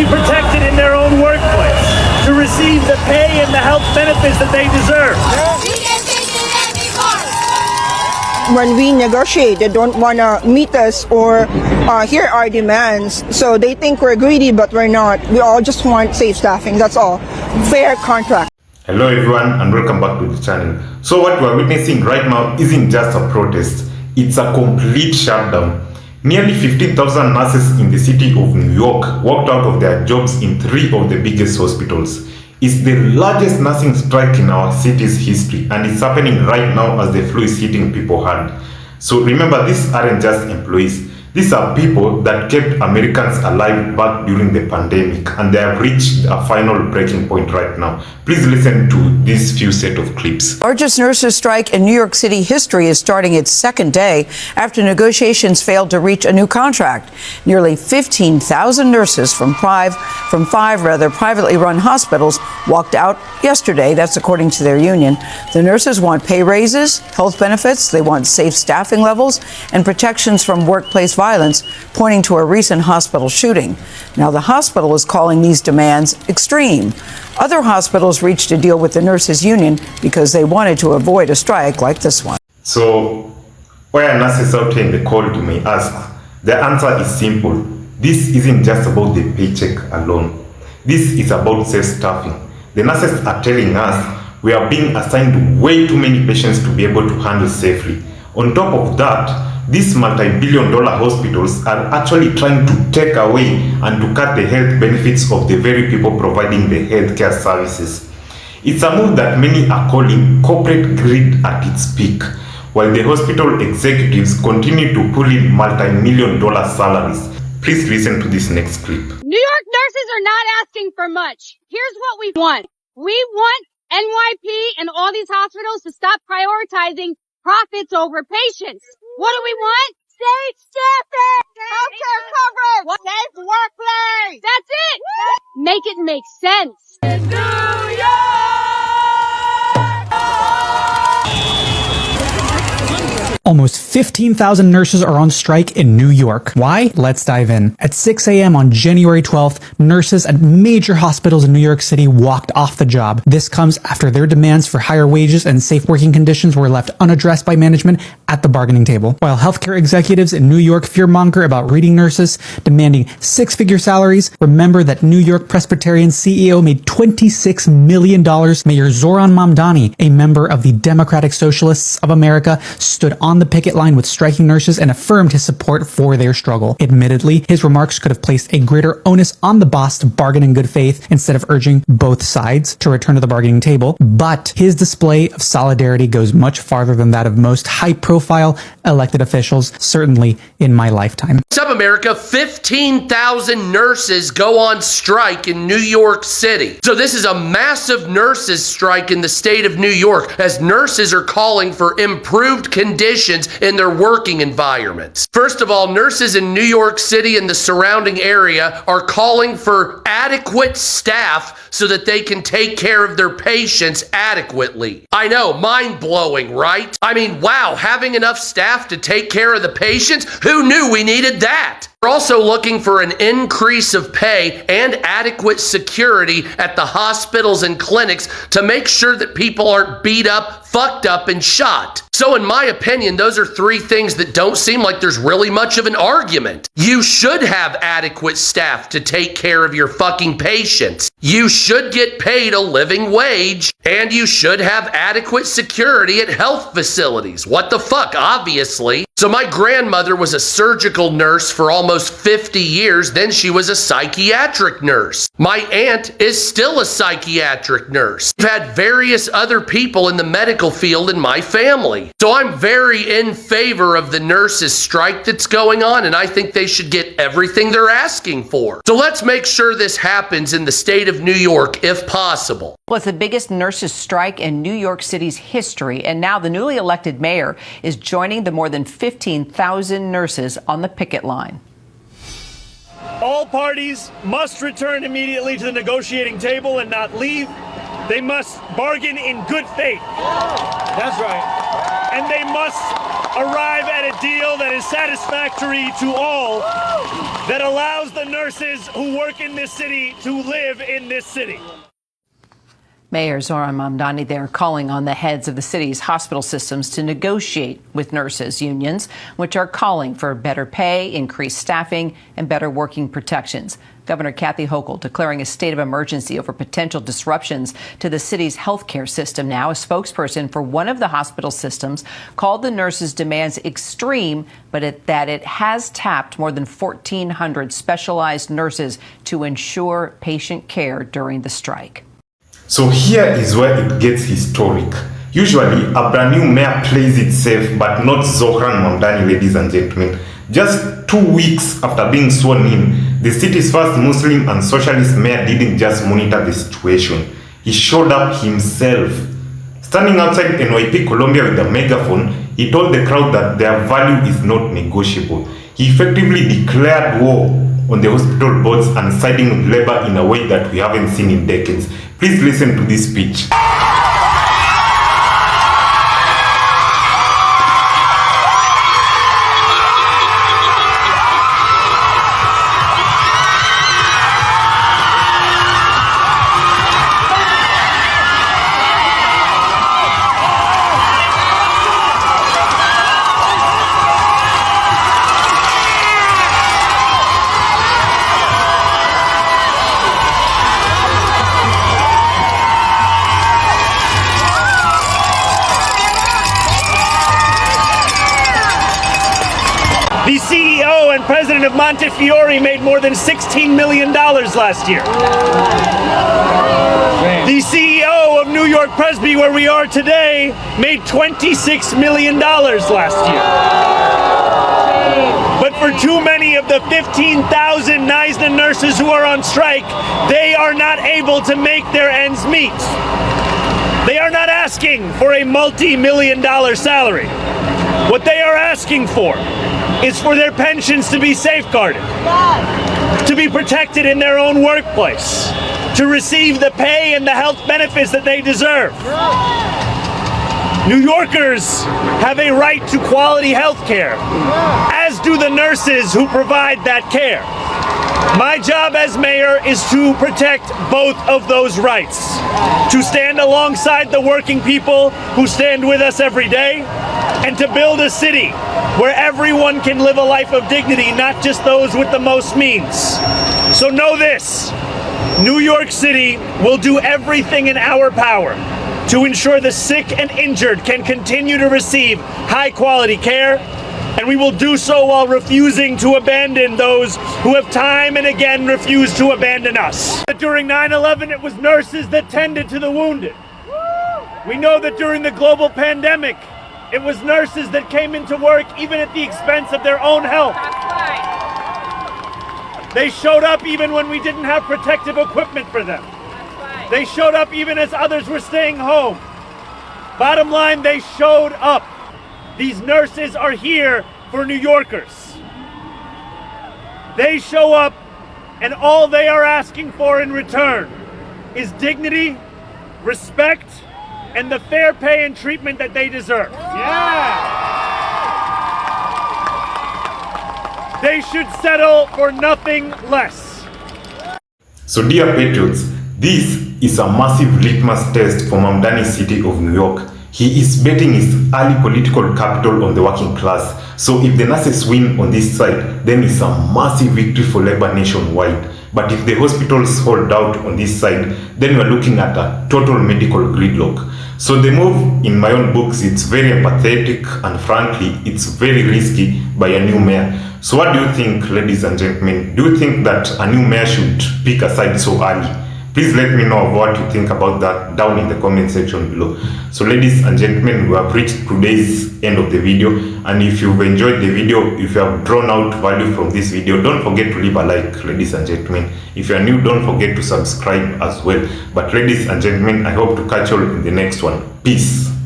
protected in their own workplace, to receive the pay and the health benefits that they deserve. When we negotiate, they don't want to meet us or hear our demands. So they think we're greedy, but we're not. We all just want safe staffing. That's all. Fair contract. Hello everyone and welcome back to the channel. So what we are witnessing right now isn't just a protest, it's a complete shutdown. Nearly 15,000 nurses in the city of New York walked out of their jobs in 3 of the biggest hospitals. It's the largest nursing strike in our city's history, and it's happening right now as the flu is hitting people hard. So remember, these aren't just employees. These are people that kept Americans alive back during the pandemic, and they have reached a final breaking point right now. Please listen to these few set of clips. Largest nurses strike in New York City history is starting its second day after negotiations failed to reach a new contract. Nearly 15,000 nurses from five privately run hospitals walked out yesterday. That's according to their union. The nurses want pay raises, health benefits, they want safe staffing levels, and protections from workplace violence, pointing to a recent hospital shooting. Now, the hospital is calling these demands extreme. Other hospitals reached a deal with the nurses union because they wanted to avoid a strike like this one. So, where nurses out here in the cold, you may ask, the answer is simple. This isn't just about the paycheck alone. This is about safe staffing. The nurses are telling us we are being assigned way too many patients to be able to handle safely. On top of that, these multi-billion-dollar hospitals are actually trying to take away and to cut the health benefits of the very people providing the healthcare services. It's a move that many are calling corporate greed at its peak, while the hospital executives continue to pull in multi-million-dollar salaries. Please listen to this next clip. New York nurses are not asking for much. Here's what we want. We want NYC and all these hospitals to stop prioritizing profits over patients. What do we want? Safe staffing! Healthcare coverage! Safe workplace! That's it! Make it make sense. New York! Almost 15,000 nurses are on strike in New York. Why? Let's dive in. At 6 a.m. on January 12th, nurses at major hospitals in New York City walked off the job. This comes after their demands for higher wages and safe working conditions were left unaddressed by management at the bargaining table. While healthcare executives in New York fearmonger about reading nurses, demanding 6-figure salaries, remember that New York Presbyterian CEO made $26 million. Mayor Zohran Mamdani, a member of the Democratic Socialists of America, stood on the picket line with striking nurses and affirmed his support for their struggle. Admittedly, his remarks could have placed a greater onus on the boss to bargain in good faith instead of urging both sides to return to the bargaining table, but his display of solidarity goes much farther than that of most high-profile elected officials, certainly in my lifetime. What's up, America? 15,000 nurses go on strike in New York City. So this is a massive nurses strike in the state of New York, as nurses are calling for improved conditions in their working environments. First of all, nurses in New York City and the surrounding area are calling for adequate staff so that they can take care of their patients adequately. I know, mind-blowing, right? I mean, wow, having enough staff to take care of the patients? Who knew we needed that? We're also looking for an increase of pay and adequate security at the hospitals and clinics to make sure that people aren't beat up, fucked up, and shot. So in my opinion, those are 3 things that don't seem like there's really much of an argument. You should have adequate staff to take care of your fucking patients. You should get paid a living wage, and you should have adequate security at health facilities. What the fuck, obviously. So my grandmother was a surgical nurse for almost 50 years, then she was a psychiatric nurse. My aunt is still a psychiatric nurse. I've had various other people in the medical field in my family. So I'm very in favor of the nurses' strike that's going on, and I think they should get everything they're asking for. So let's make sure this happens in the state of New York if possible. Well, it's the biggest nurses strike in New York City's history, and now the newly elected mayor is joining the more than 15,000 nurses on the picket line. All parties must return immediately to the negotiating table and not leave. They must bargain in good faith. That's right. and they must arrive at a deal that is satisfactory to all, that allows the nurses who work in this city to live in this city. Mayor Zohran Mamdani there calling on the heads of the city's hospital systems to negotiate with nurses unions, which are calling for better pay, increased staffing, and better working protections. Governor Kathy Hochul declaring a state of emergency over potential disruptions to the city's healthcare system now. A spokesperson for one of the hospital systems called the nurses' demands extreme, but that it has tapped more than 1,400 specialized nurses to ensure patient care during the strike. So here is where it gets historic. Usually, a brand new mayor plays it safe, but not Zohran Mamdani, ladies and gentlemen. Just 2 weeks after being sworn in, the city's first Muslim and socialist mayor didn't just monitor the situation. He showed up himself. Standing outside NYC, Colombia with a megaphone, he told the crowd that their value is not negotiable. He effectively declared war on the hospital boards and siding with labor in a way that we haven't seen in decades. Please listen to this speech. The CEO and president of Montefiore made more than $16 million last year. The CEO of New York Presby, where we are today, made $26 million last year. But for too many of the 15,000 NYC nurses who are on strike, they are not able to make their ends meet. They are not asking for a multi-million-dollar salary. What they are asking for is for their pensions to be safeguarded, to be protected in their own workplace, to receive the pay and the health benefits that they deserve. New Yorkers have a right to quality health care, as do the nurses who provide that care. My job as mayor is to protect both of those rights, to stand alongside the working people who stand with us every day, and to build a city where everyone can live a life of dignity, not just those with the most means. So know this, New York City will do everything in our power to ensure the sick and injured can continue to receive high-quality care, and we will do so while refusing to abandon those who have time and again refused to abandon us. During 9/11, it was nurses that tended to the wounded. We know that during the global pandemic, it was nurses that came into work even at the expense of their own health. They showed up even when we didn't have protective equipment for them. They showed up even as others were staying home. Bottom line, they showed up. These nurses are here for New Yorkers. They show up, and all they are asking for in return is dignity, respect, and the fair pay and treatment that they deserve. Yeah! They should settle for nothing less. So dear patriots, this is a massive litmus test for Mamdani's city of New York. He is betting his early political capital on the working class. So if the nurses win on this side, then it's a massive victory for labor nationwide. But if the hospitals hold out on this side, then we're looking at a total medical gridlock. So the move, in my own books, it's very empathetic, and frankly, it's very risky by a new mayor. So what do you think, ladies and gentlemen? Do you think that a new mayor should pick a side so early? Please let me know what you think about that down in the comment section below. So ladies and gentlemen, we have reached today's end of the video, and if you've enjoyed the video, if you have drawn out value from this video, don't forget to leave a like, ladies and gentlemen. If you are new, don't forget to subscribe as well. But ladies and gentlemen, I hope to catch you all in the next one. Peace.